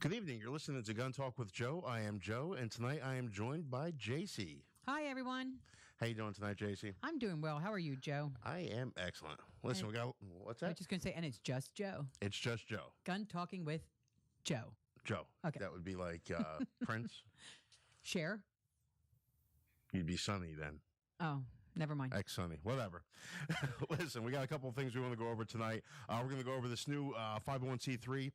Good evening. You're listening to Gun Talk with Joe. I am Joe, and tonight I am joined by JC. Hi, everyone. How you doing tonight, JC? I'm doing well. How are you, Joe? I am excellent. Listen, we got what's I that? was just going to say, and it's just Joe. It's just Joe. Gun talking with Joe. Joe. Okay. That would be like Prince. Share? You'd be Sonny then. Oh, never mind. Ex-Sonny. Whatever. Listen, we got a couple of things we want to go over tonight. We're going to go over this new 501c3,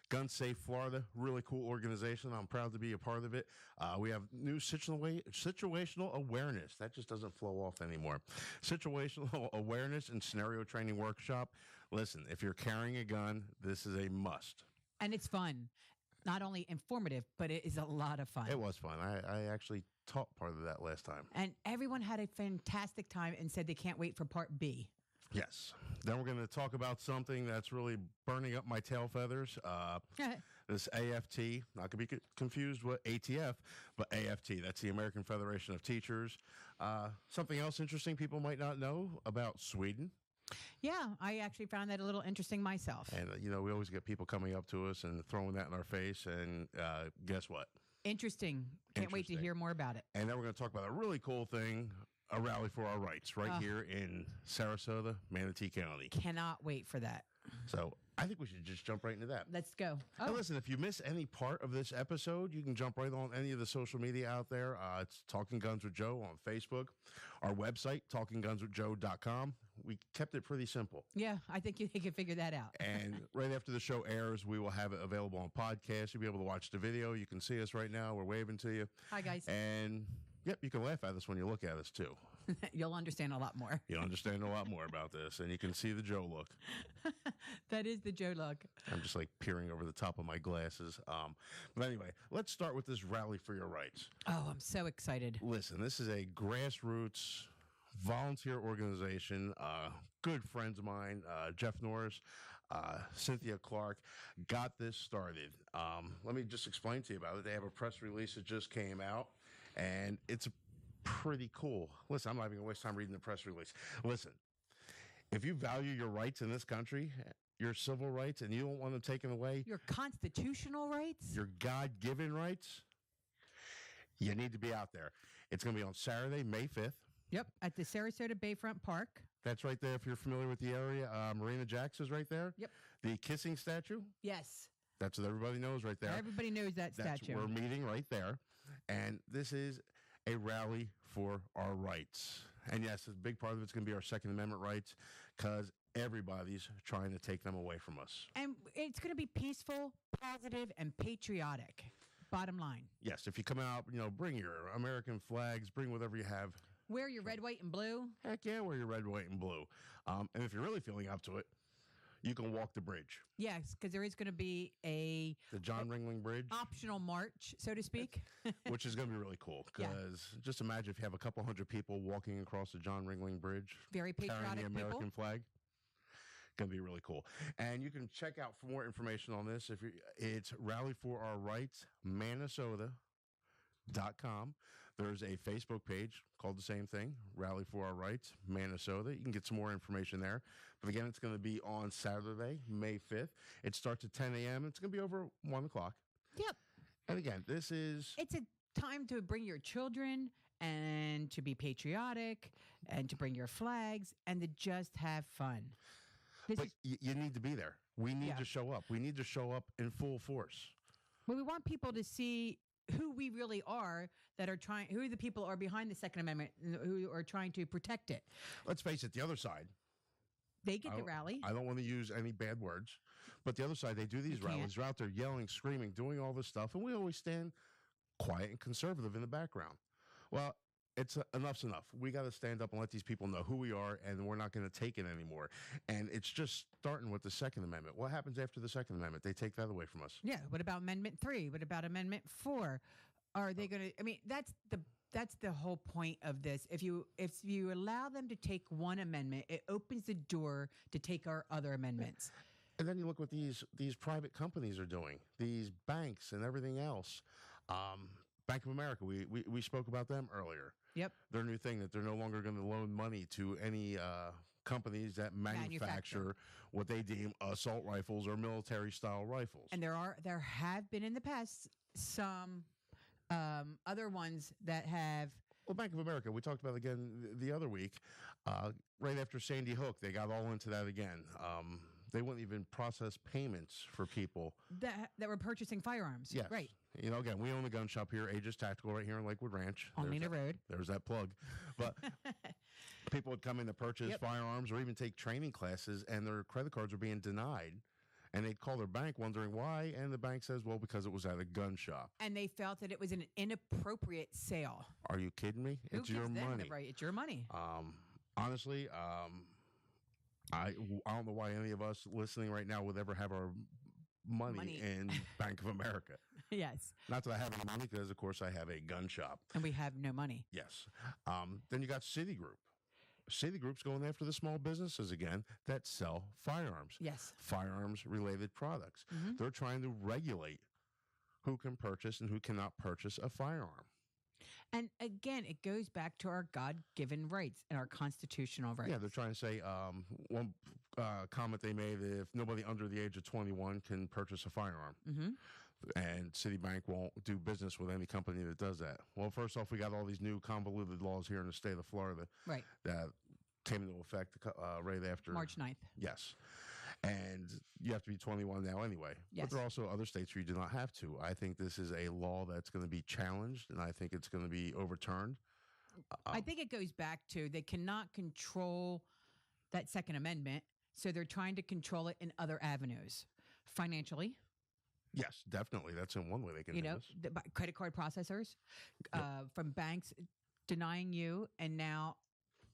Gun Safe Florida. Really cool organization. I'm proud to be a part of it. We have new situational awareness. That just doesn't flow off anymore. Situational awareness and scenario training workshop. Listen, if you're carrying a gun, this is a must. And it's fun. Not only informative, but it is a lot of fun. It was fun. I actually taught part of that last time. And everyone had a fantastic time and said they can't wait for part B. Yes. Then we're going to talk about something that's really burning up my tail feathers. This AFT, not to be confused with ATF, but AFT. That's the American Federation of Teachers. Something else interesting people might not know about Sweden. Yeah, I actually found that a little interesting myself. And, we always get people coming up to us and throwing that in our face. And guess what? Interesting. Can't wait to hear more about it. And then we're going to talk about a really cool thing, a rally for our rights here in Sarasota, Manatee County. Cannot wait for that. So I think we should just jump right into that. Let's go. Oh. And listen, if you miss any part of this episode, you can jump right on any of the social media out there. It's Talking Guns with Joe on Facebook. Our website, talkinggunswithjoe.com. We kept it pretty simple. Yeah, I think you can figure that out. And right after the show airs, we will have it available on podcast. You'll be able to watch the video. You can see us right now. We're waving to you. Hi, guys. And, yep, you can laugh at us when you look at us, too. You'll understand a lot more. You'll understand a lot more about this, and you can see the Joe look. That is the Joe look. I'm just like peering over the top of my glasses. But anyway, let's start with this rally for your rights. Oh, I'm so excited. Listen, this is a grassroots volunteer organization. Good friends of mine, Jeff Norris, Cynthia Clark, got this started. Let me just explain to you about it. They have a press release that just came out, and it's pretty cool. Listen, I'm not even going to waste time reading the press release. Listen, if you value your rights in this country, your civil rights, and you don't want them taken away, your constitutional rights, your God-given rights, you need to be out there. It's going to be on Saturday, May 5th. Yep, at the Sarasota Bayfront Park. That's right there. If you're familiar with the area, Marina Jax is right there. Yep. The kissing statue. Yes. That's what everybody knows right there. Everybody knows that statue. We're meeting right there. And this is a rally for our rights. And yes, a big part of it's going to be our Second Amendment rights because everybody's trying to take them away from us. And it's going to be peaceful, positive, and patriotic. Bottom line. Yes, if you come out, bring your American flags, bring whatever you have. Wear your red, white, and blue. Heck yeah, wear your red, white, and blue. And if you're really feeling up to it, you can walk the bridge. Yes, because there is going to be the John Ringling Bridge. Optional march, so to speak. Which is going to be really cool because just imagine if you have a couple hundred people walking across the John Ringling Bridge. Very patriotic carrying the American people. flag. Going to be really cool. And you can check out for more information on this. It's Rally for Our Rights, Manasota.com. There's a Facebook page called the same thing, Rally for Our Rights, Manasota. You can get some more information there. But again, it's going to be on Saturday, May 5th. It starts at 10 a.m. It's going to be over 1 o'clock. Yep. And again, it's a time to bring your children and to be patriotic and to bring your flags and to just have fun. But you need to be there. We need to show up. We need to show up in full force. Well, we want people to see who we really are, who the people are behind the Second Amendment, who are trying to protect it. Let's face it, the other side. They get the rally. I don't want to use any bad words, but the other side, they do these rallies. They're out there yelling, screaming, doing all this stuff, and we always stand quiet and conservative in the background. Well, enough's enough. We got to stand up and let these people know who we are, and we're not going to take it anymore. And it's just starting with the Second Amendment. What happens after the Second Amendment? They take that away from us. Yeah. What about Amendment 3? What about Amendment 4? Are they going to? I mean, that's the whole point of this. If you allow them to take one amendment, it opens the door to take our other amendments. And then you look what these private companies are doing. These banks and everything else. Bank of America. We spoke about them earlier. Yep. Their new thing that they're no longer going to loan money to any companies that manufacture what they deem assault rifles or military style rifles. And there have been in the past some other ones that have. Well, Bank of America, we talked about again the other week, right after Sandy Hook, they got all into that again. They wouldn't even process payments for people That were purchasing firearms. Yes. Right. You know, again, we own a gun shop here, Aegis Tactical, right here in Lakewood Ranch. On Lena Road. There's that plug. But people would come in to purchase firearms or even take training classes, and their credit cards were being denied. And they'd call their bank wondering why, and the bank says, well, because it was at a gun shop. And they felt that it was an inappropriate sale. Are you kidding me? Who It's gives your them money. the right? It's your money. Honestly, I don't know why any of us listening right now would ever have our money in Bank of America. Yes. Not that I have any money, because, of course, I have a gun shop. And we have no money. Yes. Then you got Citigroup. Citigroup's going after the small businesses again that sell firearms. Yes. Firearms-related products. Mm-hmm. They're trying to regulate who can purchase and who cannot purchase a firearm. And again, it goes back to our God-given rights and our constitutional rights. Yeah, they're trying to say, one comment they made, if nobody under the age of 21 can purchase a firearm. Mm-hmm. And Citibank won't do business with any company that does that. Well, first off, we got all these new convoluted laws here in the state of Florida that came into effect right after March 9th. Yes. And you have to be 21 now anyway. Yes. But there are also other states where you do not have to. I think this is a law that's going to be challenged, and I think it's going to be overturned. I think it goes back to they cannot control that Second Amendment, so they're trying to control it in other avenues. Financially. Yes, definitely. That's in one way they can do this. Credit card processors, from banks denying you, and now,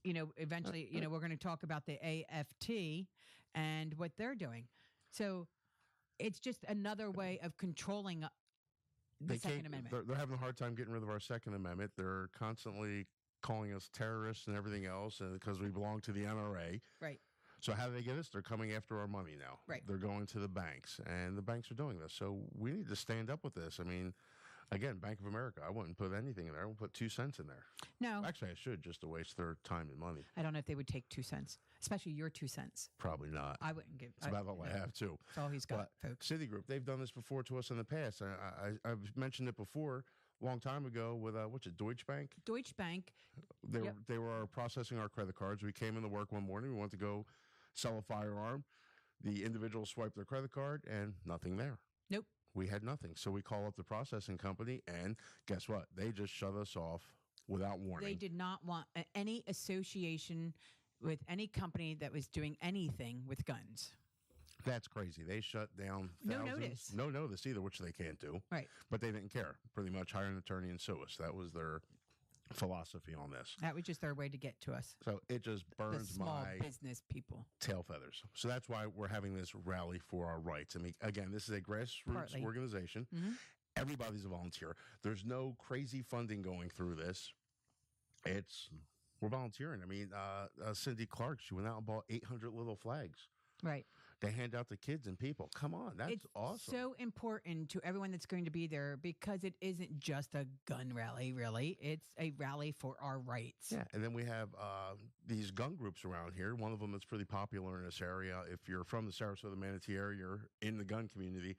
eventually, we're going to talk about the AFT and what they're doing. So it's just another way of controlling the Second Amendment. They're having a hard time getting rid of our Second Amendment. They're constantly calling us terrorists and everything else because we belong to the NRA. Right. So how do they get us? They're coming after our money now. Right. They're going to the banks, and the banks are doing this. So we need to stand up with this. I mean, again, Bank of America, I wouldn't put anything in there. I wouldn't put 2 cents in there. No. Actually, I should, just to waste their time and money. I don't know if they would take 2 cents, especially your 2 cents. Probably not. I wouldn't give. It's about all I have, too. That's all he's got, folks. Citigroup, they've done this before to us in the past. I've mentioned it before. A long time ago with, Deutsche Bank? Deutsche Bank. They were processing our credit cards. We came into work one morning. We wanted to go sell a firearm. The individual swiped their credit card and nothing there. Nope. We had nothing. So we call up the processing company, and guess what? They just shut us off without warning. They did not want any association with any company that was doing anything with guns. That's crazy. They shut down thousands. No notice either, which they can't do. Right. But they didn't care. Pretty much hire an attorney and sue us. That was their philosophy on this. That was just their way to get to us. So it just burns the small my business people tail feathers. So that's why we're having this rally for our rights. I mean, again, this is a grassroots organization. Mm-hmm. Everybody's a volunteer. There's no crazy funding going through this. We're volunteering. I mean, Cindy Clark, she went out and bought 800 little flags. Right. They hand out to kids and people. Come on, that's awesome. It's so important to everyone that's going to be there because it isn't just a gun rally, really. It's a rally for our rights. Yeah, and then we have these gun groups around here. One of them that's pretty popular in this area. If you're from the Sarasota Manatee area, you're in the gun community.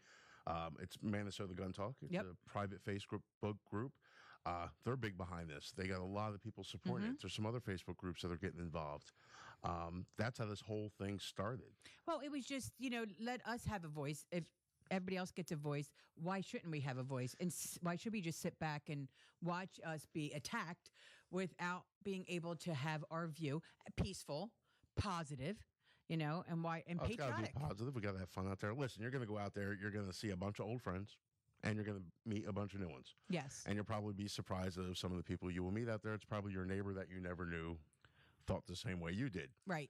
It's Manasota Gun Talk. It's a private Facebook group. They're big behind this. They got a lot of people supporting it. There's some other Facebook groups that are getting involved. That's how this whole thing started. Well, it was just, let us have a voice. If everybody else gets a voice, why shouldn't we have a voice? And why should we just sit back and watch us be attacked without being able to have our view peaceful, positive, and patriotic? It's got to be positive. We got to have fun out there. Listen, you're going to go out there. You're going to see a bunch of old friends. And you're going to meet a bunch of new ones. Yes. And you'll probably be surprised of some of the people you will meet out there. It's probably your neighbor that you never knew thought the same way you did. Right.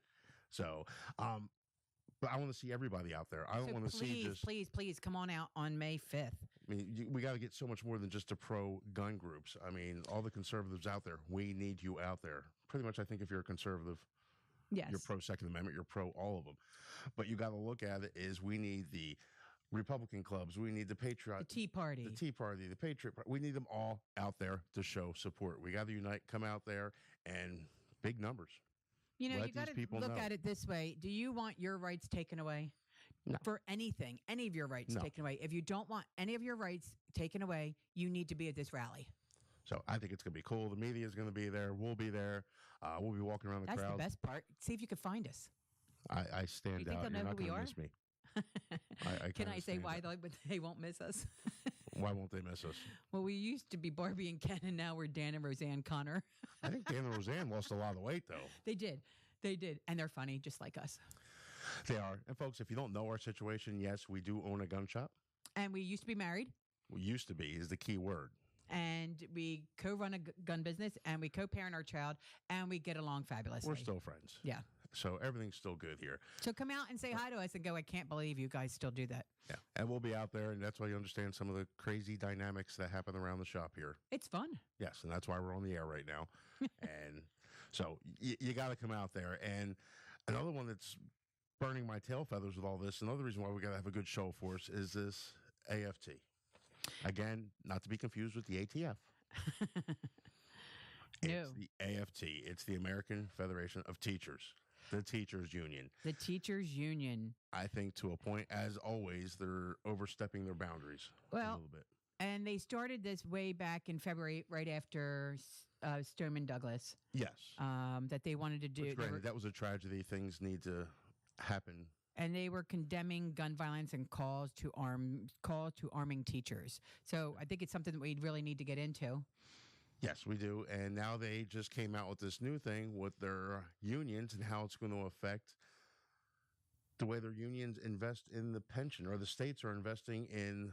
So, but I want to see everybody out there. I don't want to see just... Please come on out on May 5th. I mean, we got to get so much more than just the pro-gun groups. I mean, all the conservatives out there, we need you out there. Pretty much, I think if you're a conservative, yes, you're pro-Second Amendment, you're pro all of them. But you got to look at it is we need the Republican clubs. We need the Patriot. The Tea Party. The Tea Party, the Patriot Party. We need them all out there to show support. We got to unite, come out there, and big numbers. You know, Let you got these to people look know. at it this way. Do you want your rights taken away? No. For anything, any of your rights No. taken away. If you don't want any of your rights taken away, you need to be at this rally. So I think it's going to be cool. The media is going to be there. We'll be there. We'll be walking around the That's crowd. the best part. See if you can find us. I You stand think out. they'll You're know not who we going to are? miss me. Can kinda I say stand why out. they won't miss us? Why won't they miss us? Well, we used to be Barbie and Ken, and now we're Dan and Roseanne Connor. I think Dan and Roseanne lost a lot of weight, though. They did. They did. And they're funny, just like us. They are. And folks, if you don't know our situation, yes, we do own a gun shop. And we used to be married, We used to be is the key word. and we co-run a gun business, and we co-parent our child, and we get along fabulously. We're still friends. Yeah. So everything's still good here. So come out and say hi to us and go, I can't believe you guys still do that. Yeah. And we'll be out there, and that's why you understand some of the crazy dynamics that happen around the shop here. It's fun. Yes, and that's why we're on the air right now. And so you got to come out there. And another one that's burning my tail feathers with all this, another reason why we got to have a good show for us is this AFT. Again, not to be confused with the ATF. No. It's the AFT. It's the American Federation of Teachers, the teachers union. The teachers union. I think to a point, as always, they're overstepping their boundaries a Well, little bit. and they started this way back in February, right after Stoneman Douglas, Yes. that they wanted to do. Which, granted, that was a tragedy. Things need to happen. And they were condemning gun violence and calls to arming teachers. So I think it's something that we really need to get into. Yes, we do. And now they just came out with this new thing with their unions and how it's going to affect the way their unions invest in the pension, or the states are investing in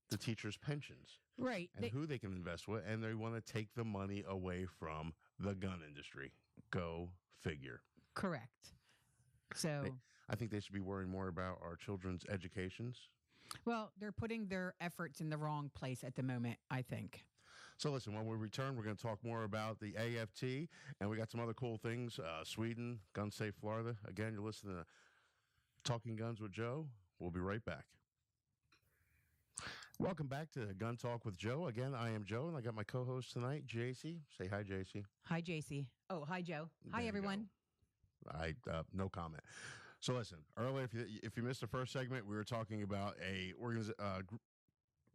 the teachers' pensions, Right. and who they can invest with. And they want to take the money away from the gun industry. Go figure. Correct. So, I think they should be worrying more about our children's educations. well, they're putting their efforts in the wrong place at the moment, I think. So listen, when we return, we're going to talk more about the AFT, and we got some other cool things. Sweden, Gun Safe Florida. Again, you're listening to Talking Guns with Joe. We'll be right back. Welcome back to Gun Talk with Joe. Again, I am Joe, and I got my co-host tonight, JC. Say hi, JC. Hi, JC. Oh, hi, Joe. There Hi, you everyone. No comment. So listen, earlier, if you missed the first segment, we were talking about a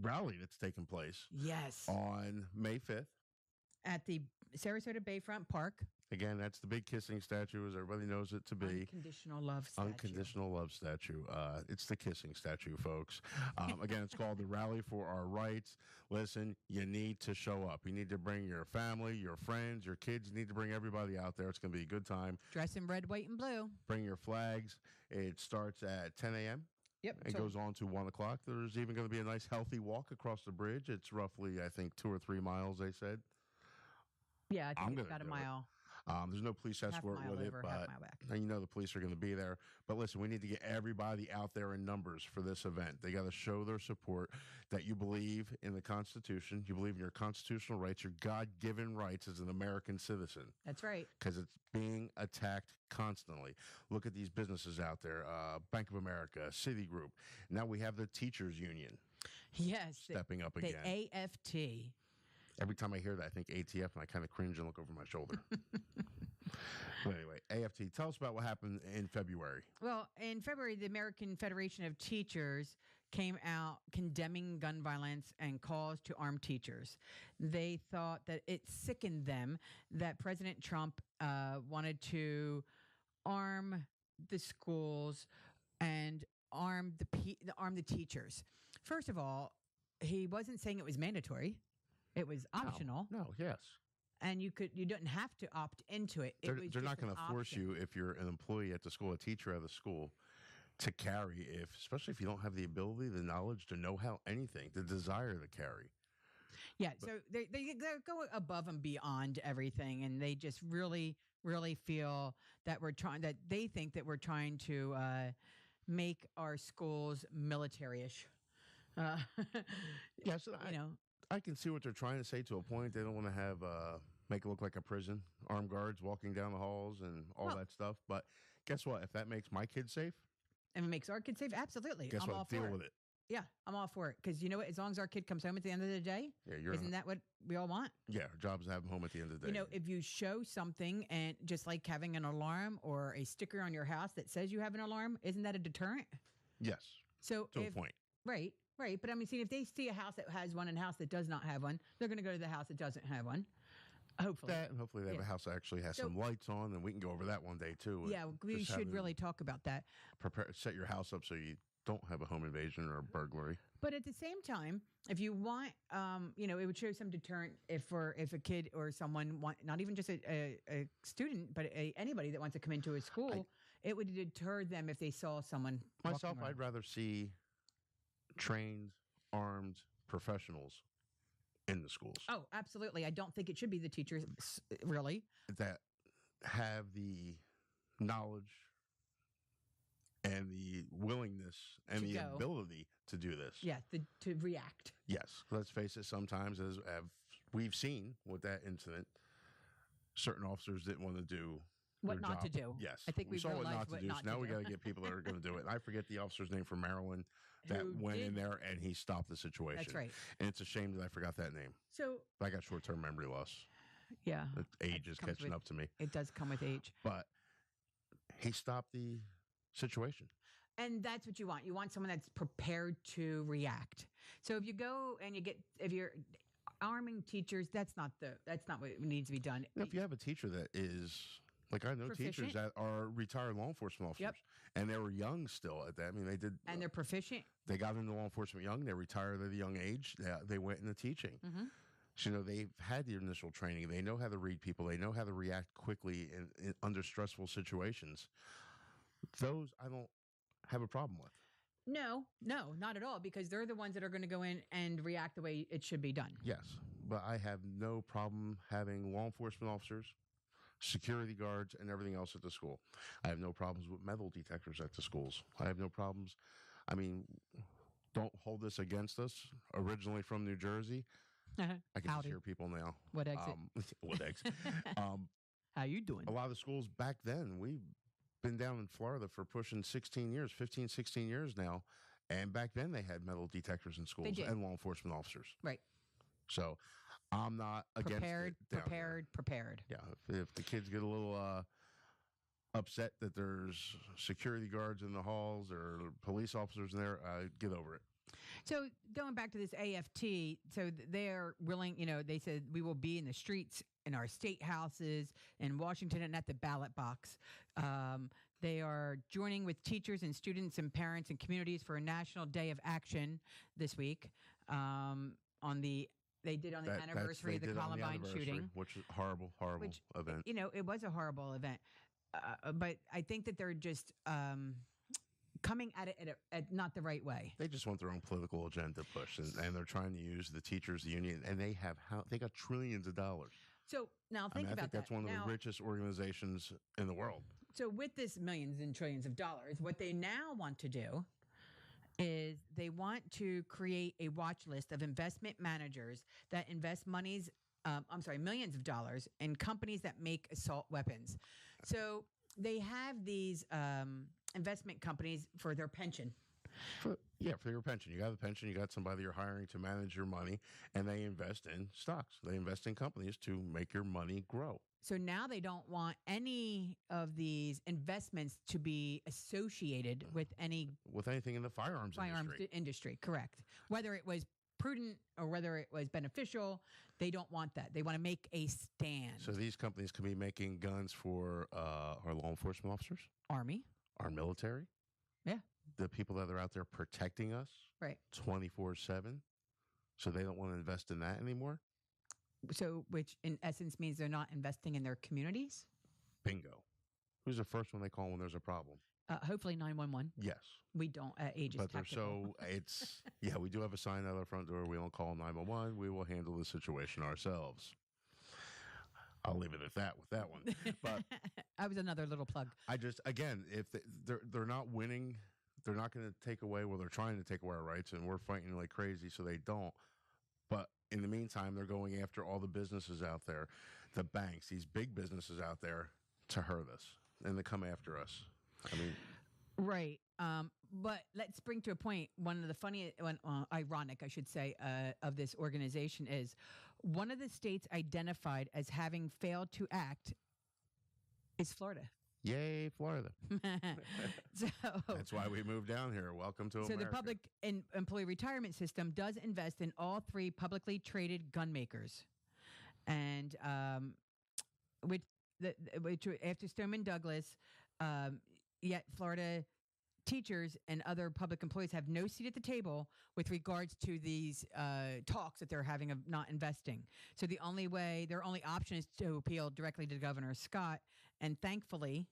rally that's taking place Yes. on May 5th. At the Sarasota Bayfront Park. Again, that's the big kissing statue, as everybody knows it to be. Unconditional love statue. Unconditional love statue. It's the kissing statue, folks. Again, it's called the Rally for Our Rights. Listen, you need to show up. You need to bring your family, your friends, your kids. You need to bring everybody out there. It's going to be a good time. Dress in red, white, and blue. Bring your flags. It starts at 10 a.m. Yep. It goes on to 1 o'clock. There's even going to be a nice, healthy walk across the bridge. It's roughly, I think, 2 or 3 miles, they said. Yeah, I I'm think it's gonna about a do it. mile. There's no police Half escort mile with it, over, but half mile back. and you know the police are going to be there. But listen, we need to get everybody out there in numbers for this event. They got to show their support, that you believe in the Constitution, you believe in your constitutional rights, your God-given rights as an American citizen, That's right. because it's being attacked constantly. Look at these businesses out there, Bank of America, Citigroup. Now we have the teachers union Yes. stepping up The again. AFT. Every time I hear that, I think ATF, and I kind of cringe and look over my shoulder. But anyway, AFT, tell us about what happened in February. Well, in February, the American Federation of Teachers came out condemning gun violence and calls to arm teachers. They thought that it sickened them that President Trump wanted to arm the schools and arm the teachers. First of all, he wasn't saying it was mandatory. It was optional, No, yes. and you didn't have to opt into it. They're not going to force you, if you're an employee at the school, a teacher at the school, to carry, especially if you don't have the ability, the knowledge to know how anything, the desire to carry. Yeah, so they go above and beyond everything, and they just really feel that they think that we're trying to make our schools military-ish. Yes, You know, I can see what they're trying to say to a point. They don't want to have make it look like a prison, armed guards walking down the halls and all that stuff. But guess what? If that makes my kids safe, and it makes our kids safe. Absolutely, guess I'm all what? Deal for with it. it. Yeah, I'm all for it because you know what? As long as our kid comes home at the end of the day, Yeah, you're isn't that what we all want? yeah. Our job's to have them home at the end of the day. You know, if you show something and just like having an alarm or a sticker on your house that says you have an alarm, isn't that a deterrent? Yes, So to a if point. right, right, but I mean, see, if they see a house that has one and a house that does not have one, they're going to go to the house that doesn't have one. Hopefully, That and hopefully they have Yeah. a house that actually has So- some lights on, and we can go over that one day too. yeah, we Just should having- really talk about that. set your house up so you don't have a home invasion or a burglary. But at the same time, if you want, you know, it would show some deterrent if a kid or someone not even just a student, but anybody that wants to come into a school, it would deter them if they saw someone. Myself, walking around. I'd rather see trained, armed professionals in the schools Oh, absolutely. I don't think it should be the teachers, really. that have the knowledge and the willingness and To the go. ability to do this. Yeah, to react. Yes, let's face it. Sometimes, as we've seen with that incident, certain officers didn't want to do What their not to job. do. Yes, I think we we've saw what realized not to what do. not So to now we do. got to get people that are going to do it. And I forget the officer's name from Maryland that Who went in did- there and he stopped the situation. That's right. And it's a shame that I forgot that name. So, I got short-term memory loss. yeah, The age is comes catching with- up to me. it does come with age. But he stopped the situation. And that's what you want. You want someone that's prepared to react. So if you go and if you're arming teachers, that's not what needs to be done. You know, if you have a teacher that is like I know teachers Proficient. that are retired law enforcement officers, Yep. and they were young still at that. I mean, they did. And they're proficient. They got into law enforcement young. They retired at a young age. They went into teaching. Mm-hmm. So, you know, they've had the initial training. They know how to read people. They know how to react quickly in under stressful situations. Those I don't have a problem with. No, not at all, because they're the ones that are going to go in and react the way it should be done. Yes, but I have no problem having law enforcement officers, security guards, and everything else at the school. I have no problems with metal detectors at the schools. I have no problems. I mean, don't hold this against us. Originally from New Jersey, I can just Howdy. hear people now. What exit? What exit? How you doing? A lot of the schools back then, we've been down in Florida for pushing 16 years, 15, 16 years now. And back then they had metal detectors in schools did. and law enforcement officers. Right. So I'm not against Prepared, it down there. prepared. Yeah. If the kids get a little upset that there's security guards in the halls or police officers in there, get over it. So going back to this AFT, so they're willing, you know, they said we will be in the streets, in our state houses, in Washington, and at the ballot box. They are joining with teachers and students and parents and communities for a National Day of Action this week. They did on the anniversary of the Columbine shooting, which is horrible event. You know, it was a horrible event. But I think that they're just coming at it at not the right way. They just want their own political agenda pushed, and they're trying to use the teachers union, and they got trillions of dollars. So now think I about think that's that. one of Now, the richest organizations in the world. So with this millions and trillions of dollars, what they now want to do is they want to create a watch list of investment managers that invest millions of dollars in companies that make assault weapons. So they have these investment companies for their pension. For your pension. You got a pension, you got somebody you're hiring to manage your money, and they invest in stocks. They invest in companies to make your money grow. So now they don't want any of these investments to be associated with anything in the firearms industry. industry. Correct. Whether it was prudent or whether it was beneficial, they don't want that. They want to make a stand. So these companies could be making guns for our law enforcement officers, Army, our military, the people that are out there protecting us, right? 24/7. So they don't want to invest in that anymore. So, which in essence means they're not investing in their communities. Bingo. Who's the first one they call when there's a problem? Hopefully 911. Yes. We don't at Aegis But they're Tactical. we do have a sign out our front door. We don't call 911. We will handle the situation ourselves. I'll leave it at that with that one. But I was another little plug. again, if they're not winning, they're not going to take away. Well, they're trying to take away our rights, and we're fighting like crazy, so they don't. But in the meantime, they're going after all the businesses out there, the banks, these big businesses out there to hurt us and to come after us. I mean, Right. but let's bring to a point one of the funniest, ironic, I should say, of this organization is one of the states identified as having failed to act is Florida. Yay, Florida. so That's why we moved down here. Welcome to So America. the public employee retirement system does invest in all three publicly traded gun makers, and which after Stoneman Douglas, yet Florida teachers and other public employees have no seat at the table with regards to these talks that they're having of not investing. So their only option is to appeal directly to Governor Scott, and thankfully,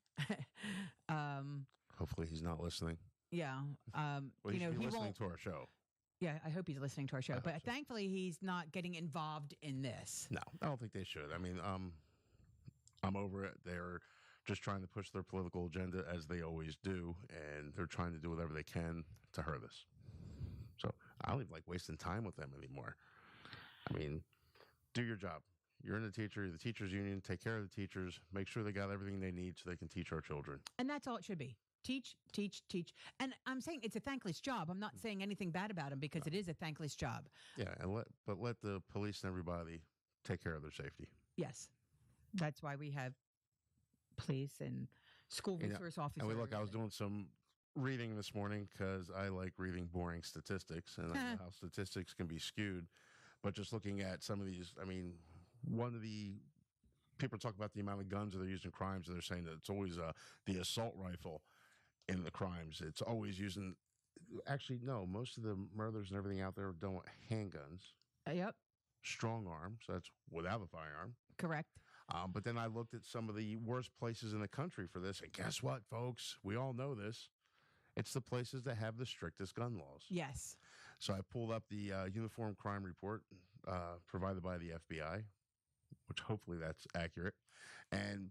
Hopefully he's not listening. yeah, Well, he should be he listening won't. to our show. Yeah, I hope he's listening to our show. I But hope so. thankfully, he's not getting involved in this. No, I don't think they should. I mean, I'm over it. They're just trying to push their political agenda as they always do, and they're trying to do whatever they can to hurt us. So I don't even like wasting time with them anymore. I mean, do your job. You're in the teachers union, take care of the teachers, make sure they got everything they need so they can teach our children. And that's all it should be. Teach, teach, teach. And I'm saying it's a thankless job. I'm not saying anything bad about him because it is a thankless job. Yeah, and let the police and everybody take care of their safety. Yes. That's why we have police and school You know, resource officers. And I was doing some reading this morning because I like reading boring statistics, and I know how statistics can be skewed. But just looking at some of these, I mean, one of the people talk about the amount of guns that are used in crimes, and they're saying that it's always the assault rifle in the crimes. It's always using. Actually, no. Most of the murders and everything out there are done with handguns, Yep. strong arms. That's without a firearm. Correct. But then I looked at some of the worst places in the country for this, and guess what, folks? We all know this. It's the places that have the strictest gun laws. Yes. So I pulled up the Uniform Crime Report provided by the FBI, which hopefully that's accurate. And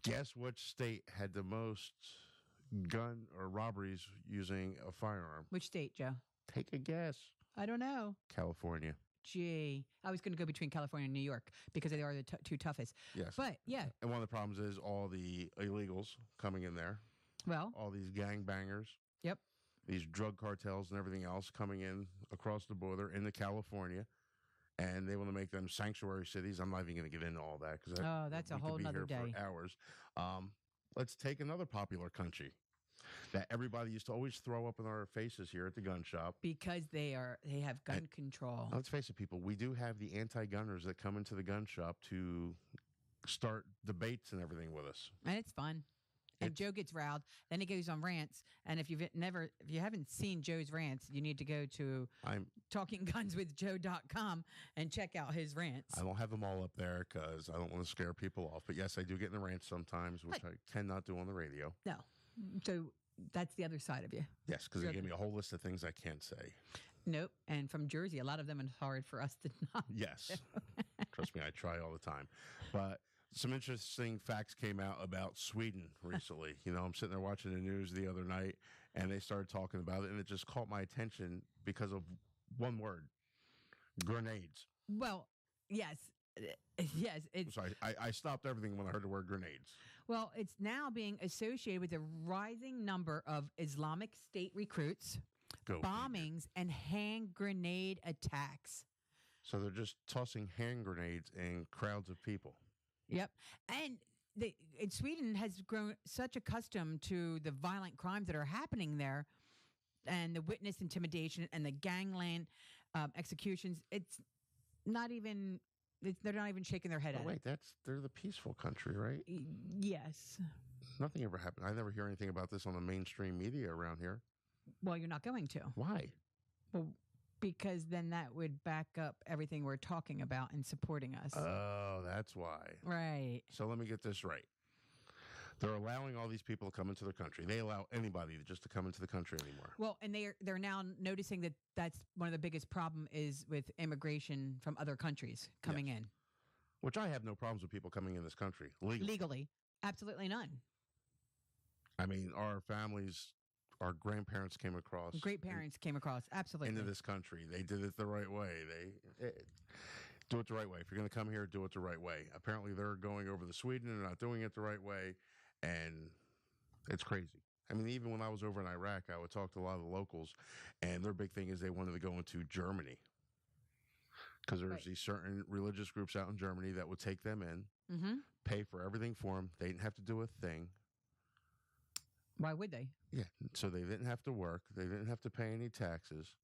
guess which state had the most gun or robberies using a firearm? Which state, Joe? Take a guess. I don't know. California. Gee, I was going to go between California and New York because they are the two toughest. Yes. But yeah, And one of the problems is all the illegals coming in there, well, all these gangbangers. Yep. These drug cartels and everything else coming in across the border into California, and they want to make them sanctuary cities. I'm not even going to get into all that because that's a we could whole be nother here day. for hours. Let's take another popular country that everybody used to always throw up in our faces here at the gun shop. Because they have gun control. Let's face it, people. We do have the anti-gunners that come into the gun shop to start debates and everything with us. And it's fun. And Joe gets riled. Then he goes on rants. And if you haven't seen Joe's rants, you need to go to talkinggunswithjoe.com and check out his rants. I don't have them all up there because I don't want to scare people off. But yes, I do get in the rants sometimes, which I cannot do on the radio. No. So that's the other side of you. Yes, because they gave me a whole list of things I can't say. Nope. And from Jersey, a lot of them are hard for us to not. Yes. Trust me, I try all the time. But some interesting facts came out about Sweden recently. I'm sitting there watching the news the other night, and they started talking about it, and it just caught my attention because of one word: grenades. Well, yes. Yes. I'm sorry, I stopped everything when I heard the word grenades. Well, it's now being associated with a rising number of Islamic State recruits, bombings, and hand grenade attacks. So they're just tossing hand grenades in crowds of people. Yep. And Sweden has grown such accustomed to the violent crimes that are happening there and the witness intimidation and the gangland executions. It's not even, they're not even shaking their head at it. They're the peaceful country, right? Yes. Nothing ever happened. I never hear anything about this on the mainstream media around here. Well, you're not going to. Why? Well, because then that would back up everything we're talking about and supporting us. Oh, that's why. Right. So let me get this right. They're allowing all these people to come into their country. They allow anybody just to come into the country anymore. Well, and they're now noticing that that's one of the biggest problem is with immigration from other countries coming in. Which I have no problems with people coming in this country legally. Absolutely none. I mean, our families, our grandparents came across. Great-parents came across, absolutely. Into this country. They did it the right way. Do it the right way. If you're going to come here, do it the right way. Apparently, they're going over to Sweden and not doing it the right way, and it's crazy I mean, even when I was over in Iraq, I would talk to a lot of the locals, and their big thing is they wanted to go into Germany because there's Right. these certain religious groups out in Germany that would take them in, Mm-hmm. pay for everything for them. They didn't have to do a thing. Why would they? Yeah, so they didn't have to work. They didn't have to pay any taxes.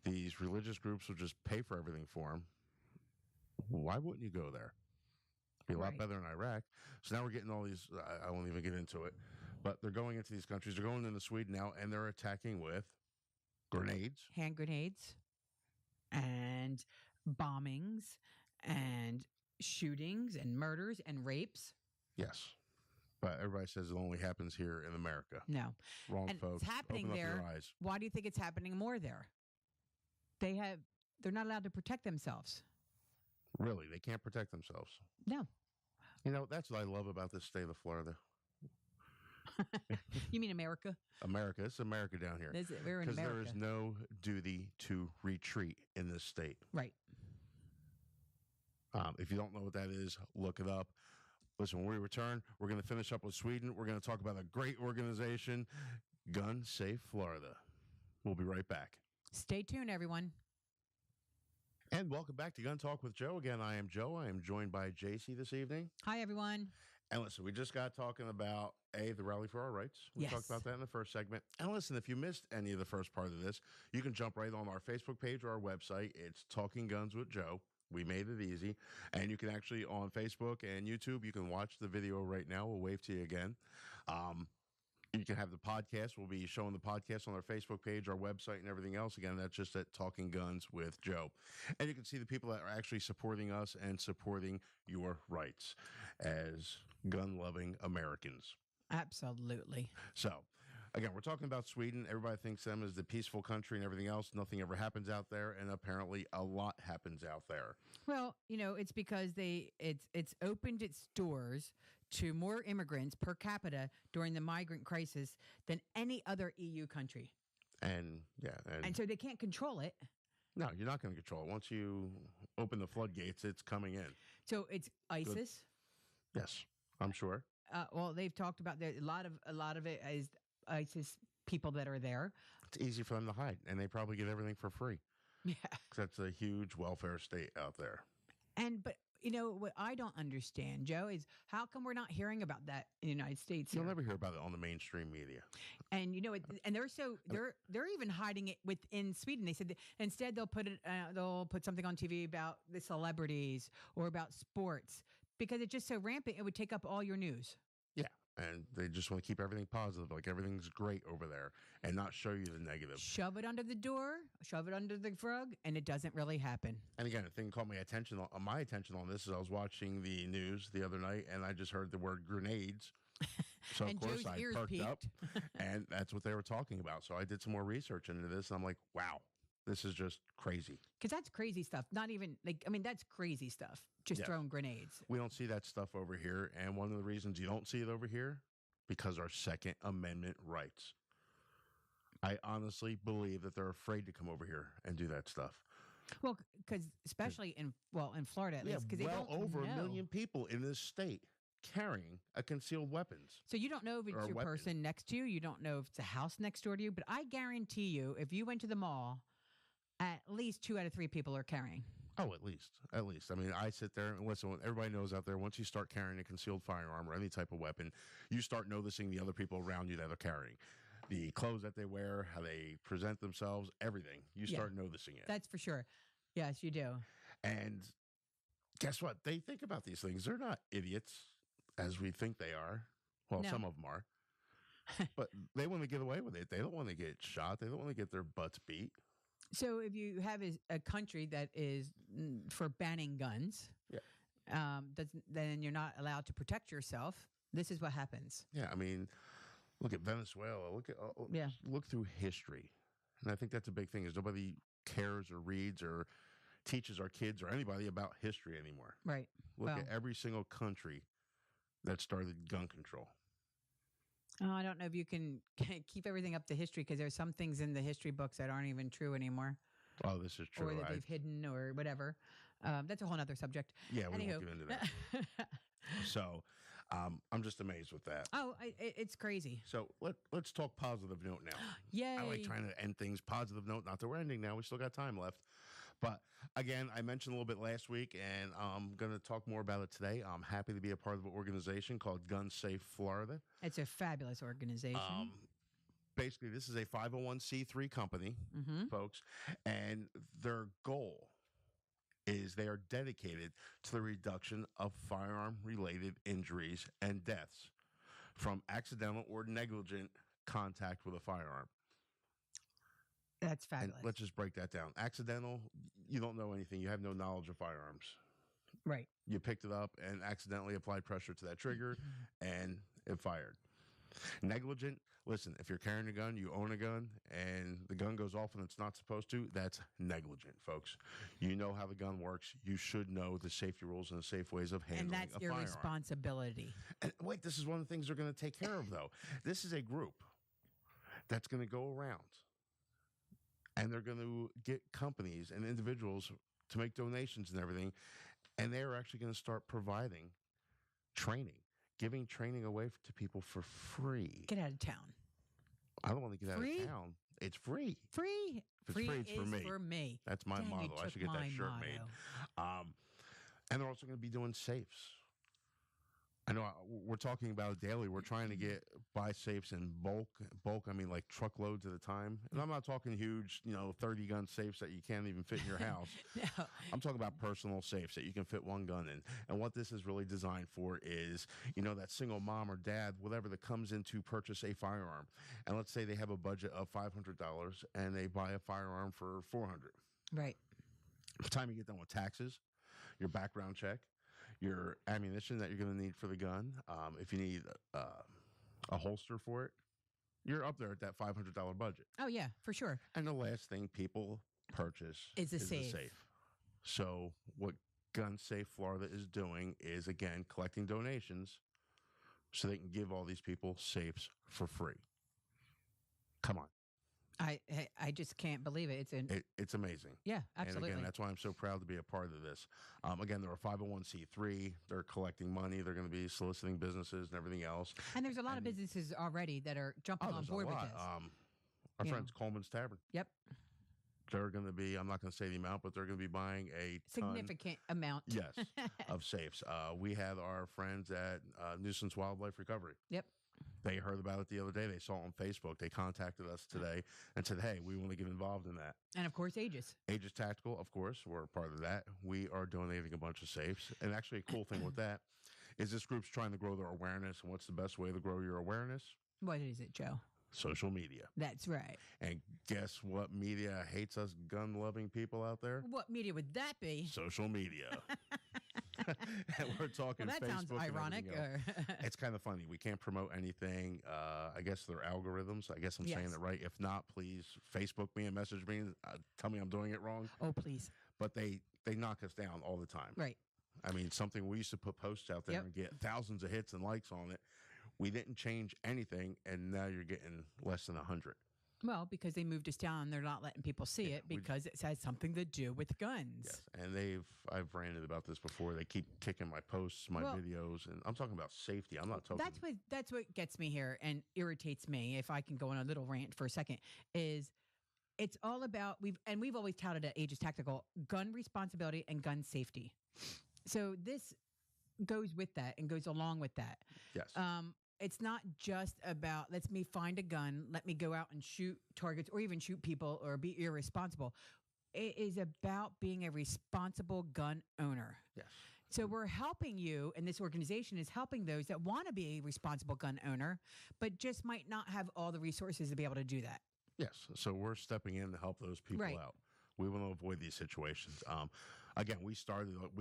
These religious groups would just pay for everything for them. Why wouldn't you go there? Be a lot Right. better in Iraq. So now we're getting all these. I won't even get into it, but they're going into these countries. They're going into Sweden now, and they're attacking with grenades. Hand grenades and bombings and shootings and murders and rapes. Yes, but everybody says it only happens here in America. No. Wrong, And folks. it's happening Open up there. your eyes. Why do you think it's happening more there? They're not allowed to protect themselves. Really, they can't protect themselves. No. You know, that's what I love about this state of Florida. You mean America? America. It's America down here. We're in Because there America. is no duty to retreat in this state. Right. If you don't know what that is, look it up. Listen, when we return, we're going to finish up with Sweden. We're going to talk about a great organization, Gun Safe Florida. We'll be right back. Stay tuned, everyone. And welcome back to Gun Talk with Joe. Again, I am Joe. I am joined by JC this evening. Hi, everyone. And listen, we just got talking about, the Rally for Our Rights. We Yes. talked about that in the first segment. And listen, if you missed any of the first part of this, you can jump right on our Facebook page or our website. It's Talking Guns with Joe. We made it easy. And you can actually, on Facebook and YouTube, you can watch the video right now. We'll wave to you again. You can have the podcast. We'll be showing the podcast on our Facebook page, our website, and everything else. Again, that's just at Talking Guns with Joe. And you can see the people that are actually supporting us and supporting your rights as gun-loving Americans. Absolutely. So, again, we're talking about Sweden. Everybody thinks them as the peaceful country and everything else. Nothing ever happens out there, and apparently a lot happens out there. Well, it's because it's opened its doors to more immigrants per capita during the migrant crisis than any other EU country. And, And so they can't control it. no, you're not going to control it. Once you open the floodgates, it's coming in. So it's ISIS. Yes, I'm sure. Well, they've talked about a lot of it is ISIS people that are there. It's easy for them to hide, and they probably get everything for free. Yeah. 'Cause that's a huge welfare state out there. But what I don't understand, Joe, is how come we're not hearing about that in the United States? You'll here? never hear about it on the mainstream media. And and they're even hiding it within Sweden. They said that instead they'll put something on TV about the celebrities or about sports because it's just so rampant. It would take up all your news. Yeah, and they just want to keep everything positive, like everything's great over there, and not show you the negative. Shove it under the door, shove it under the rug, and it doesn't really happen. And again, the thing that caught my attention on this is I was watching the news the other night, and I just heard the word grenades. So of And course Joe's I ears perked up, peaked. and that's what they were talking about. So I did some more research into this, and I'm like, wow, this is just crazy. Because that's crazy stuff. Not even that's crazy stuff. Just Yeah. throwing grenades. We don't see that stuff over here, and one of the reasons you don't see it over here because our Second Amendment rights. I honestly believe that they're afraid to come over here and do that stuff. Well, because especially in Florida at least, because well they don't over know. 1 million people in this state carrying a concealed weapons. So you don't know if it's Or a your weapon. person next to you. You don't know if it's a house next door to you. But I guarantee you, if you went to the mall, at least 2 out of 3 people are carrying. Oh, at least. I mean, I sit there and listen. Everybody knows out there, once you start carrying a concealed firearm or any type of weapon, you start noticing the other people around you that are carrying. The clothes that they wear, how they present themselves, everything. You Yeah. start noticing it. That's for sure. Yes, you do. And guess what? They think about these things. They're not idiots as we think they are. Well, No. some of them are. But they want to get away with it. They don't want to get shot. They don't want to get their butts beat. So if you have a country that is for banning guns, then you're not allowed to protect yourself. This is what happens. Yeah, I mean, look at Venezuela. Look through history, and I think that's a big thing. Is nobody cares or reads or teaches our kids or anybody about history anymore. Right. Look at every single country that started gun control. Oh, I don't know if you can keep everything up to history because there's some things in the history books that aren't even true anymore. Oh, this is true. Or that they've hidden or whatever. That's a whole other subject. Yeah, we Anywho. won't get into that. So, I'm just amazed with that. Oh, it's crazy. So let's talk positive note now. Yay. I like trying to end things positive note. Not that we're ending now. We still got time left. But again, I mentioned a little bit last week, and I'm going to talk more about it today. I'm happy to be a part of an organization called Gun Safe Florida. It's a fabulous organization. Basically, this is a 501c3 company, folks, and their goal is they are dedicated to the reduction of firearm-related injuries and deaths from accidental or negligent contact with a firearm. That's fabulous. And let's just break that down. Accidental, you don't know anything. You have no knowledge of firearms. Right. You picked it up and accidentally applied pressure to that trigger and it fired. Negligent, listen, if you're carrying a gun, you own a gun, and the gun goes off when it's not supposed to, that's negligent, folks. You know how the gun works. You should know the safety rules and the safe ways of handling a firearm. And that's your responsibility. And wait, this is one of the things they're going to take care of, though. This is a group that's going to go around, and they're going to get companies and individuals to make donations and everything, and they're actually going to start providing training. Giving training away to people for free. Get out of town. I don't want to get out of town. It's free. Free. If it's free, it's for me. For me. That's my Dang, motto. I should get that shirt motto. made. And they're also going to be doing safes. I know we're talking about it daily. We're trying to buy safes in bulk. I mean, like truckloads at a time. And I'm not talking huge, 30 gun safes that you can't even fit in your house. No. I'm talking about personal safes that you can fit one gun in. And what this is really designed for is, that single mom or dad, whatever, that comes in to purchase a firearm. And let's say they have a budget of $500 and they buy a firearm for $400. Right. By the time you get done with taxes, your background check, your ammunition that you're going to need for the gun, if you need a holster for it, you're up there at that $500 budget. Oh, yeah, for sure. And the last thing people purchase is a safe. So what Gun Safe Florida is doing is, again, collecting donations so they can give all these people safes for free. Come on. I just can't believe it. It's amazing. Yeah, absolutely. And again, that's why I'm so proud to be a part of this. Again, they're a 501c3. They're collecting money. They're going to be soliciting businesses and everything else. And there's a lot of businesses already that are jumping on board with this. Our friends, Coleman's Tavern. Yep. They're going to be, I'm not going to say the amount, but they're going to be buying a significant amount. Yes, of safes. We had our friends at Nuisance Wildlife Recovery. Yep. They heard about it the other day. They saw it on Facebook. They contacted us today and said, hey, we want to get involved in that. And, of course, Aegis. Aegis Tactical, of course, we're a part of that. We are donating a bunch of safes. And actually, a cool thing with that is this group's trying to grow their awareness. And what's the best way to grow your awareness? What is it, Joe? Social media. That's right. And guess what media hates us gun-loving people out there? What media would that be? Social media. And we're talking that Facebook. Sounds ironic. It's kind of funny. We can't promote anything. I guess they're algorithms. I guess I'm saying it right. If not, please Facebook me and message me. Tell me I'm doing it wrong. Oh, please. But they knock us down all the time. Right. I mean, something we used to put posts out there and get thousands of hits and likes on it. We didn't change anything, and now you're getting less than 100. Well, because they moved us down, they're not letting people see it because it has something to do with guns. Yes, and I've ranted about this before. They keep kicking my posts, my videos, and I'm talking about safety. I'm not talking. That's what gets me here and irritates me. If I can go on a little rant for a second, is it's all about we've always touted at Aegis Tactical gun responsibility and gun safety. So this goes with that and goes along with that. Yes. It's not just about let me find a gun, let me go out and shoot targets or even shoot people or be irresponsible. It is about being a responsible gun owner. Yes. So we're helping you, and this organization is helping those that want to be a responsible gun owner, but just might not have all the resources to be able to do that. Yes. So we're stepping in to help those people out. We want to avoid these situations. Again, we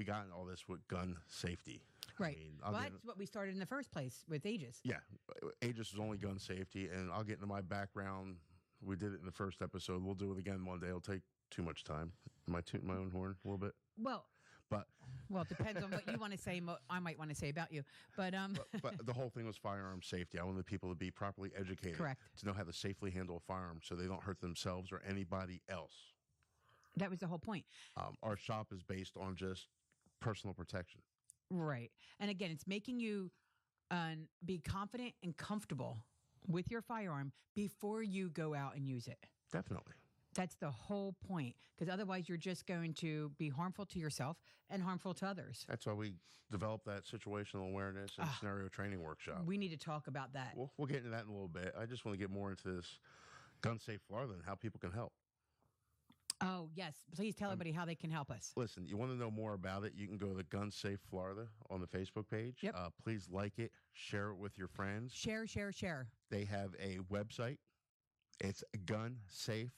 got all this with gun safety. Right. I mean, that's what we started in the first place with Aegis. Yeah. Aegis is only gun safety, and I'll get into my background. We did it in the first episode. We'll do it again one day. It'll take too much time. Am I tooting my own horn a little bit? Well, it depends on what you want to say. I might want to say about you. But the whole thing was firearm safety. I wanted people to be properly educated. Correct. To know how to safely handle a firearm so they don't hurt themselves or anybody else. That was the whole point. Our shop is based on just personal protection. Right. And again, it's making you and be confident and comfortable with your firearm before you go out and use it. Definitely. That's the whole point, because otherwise you're just going to be harmful to yourself and harmful to others. That's why we developed that situational awareness and scenario training workshop. We need to talk about that. We'll get into that in a little bit. I just want to get more into this Gun Safe Florida and how people can help. Oh, yes. Please tell everybody how they can help us. Listen, you want to know more about it, you can go to Gun Safe Florida on the Facebook page. Yep. Please like it, share it with your friends. Share. They have a website. It's gunsafefl.com.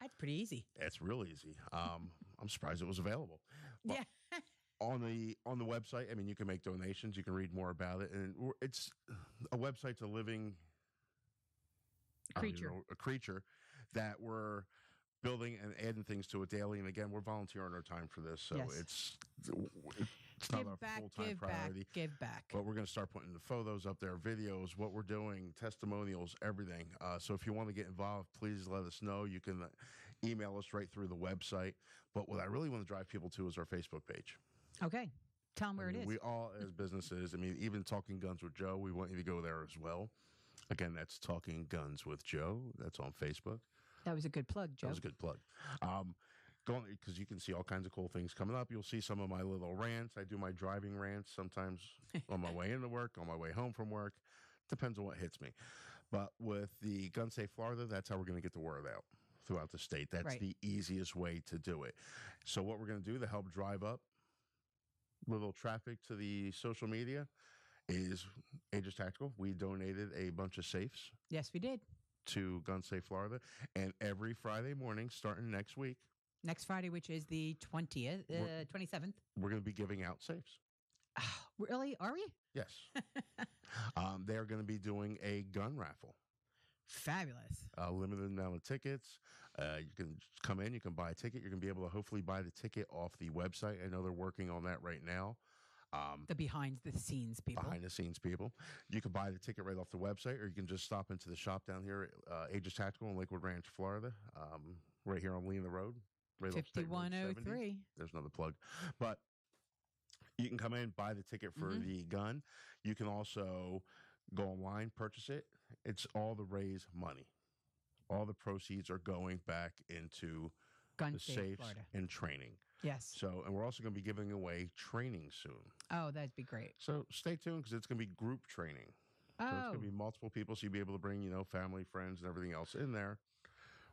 That's pretty easy. It's real easy. I'm surprised it was available. But Yeah. on the website, I mean, you can make donations. You can read more about it, and it's a website's a living a creature that we're building and adding things to it daily. And again, we're volunteering our time for this, so Yes. it's not our full-time priority. Give back. But we're going to start putting the photos up there, videos, what we're doing, testimonials, everything. So if you want to get involved, please let us know. You can email us right through the website. But what I really want to drive people to is our Facebook page. Okay. Tell them where it is. We all, as businesses, I mean, even Talking Guns with Joe, we want you to go there as well. Again, that's Talking Guns with Joe. That's on Facebook. That was a good plug, Joe. That was a good plug. Going because you can see all kinds of cool things coming up. You'll see some of my little rants. I do my driving rants sometimes on my way into work, on my way home from work. Depends on what hits me. But with the Gun Safe Florida, that's how we're going to get the word out throughout the state. That's Right. the easiest way to do it. So what we're going to do to help drive up little traffic to the social media is Aegis Tactical. We donated a bunch of safes Yes, we did. to Gun Safe Florida. And every Friday morning, starting next week, Next Friday, which is the 20th, 27th. we're going to be giving out safes. Really? Are we? Yes. They're going to be doing a gun raffle. Fabulous. A limited amount of tickets. You can come in, you can buy a ticket. You're going to be able to hopefully buy the ticket off the website. I know they're working on that right now. The behind the scenes people. Behind the scenes people. You can buy the ticket right off the website, or you can just stop into the shop down here at Aegis Tactical in Lakewood Ranch, Florida, right here on Lena Road. Right off State Road 70. 5103. There's another plug. But you can come in, buy the ticket for the gun. You can also go online, purchase it. It's all to raise money. All the proceeds are going back into Gun the Safe safes Florida. and training. Yes. So, and we're also going to be giving away training soon. Oh, that'd be great. So stay tuned because it's going to be group training. So it's Oh, going to be multiple people. So you'll be able to bring, family, friends, and everything else in there.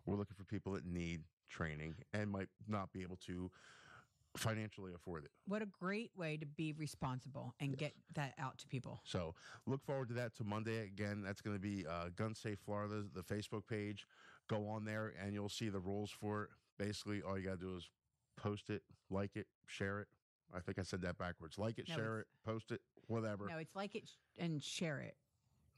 We're looking for people that need training and might not be able to financially afford it. what a great way to be responsible and get that out to people. So look forward to that to Monday. Again, that's going to be Gun Safe Florida, the Facebook page. Go on there and you'll see the rules for it. Basically, all you got to do is post it, like it, share it. I think I said that backwards. Like it, No, share it, post it, whatever. No, it's like it and share it.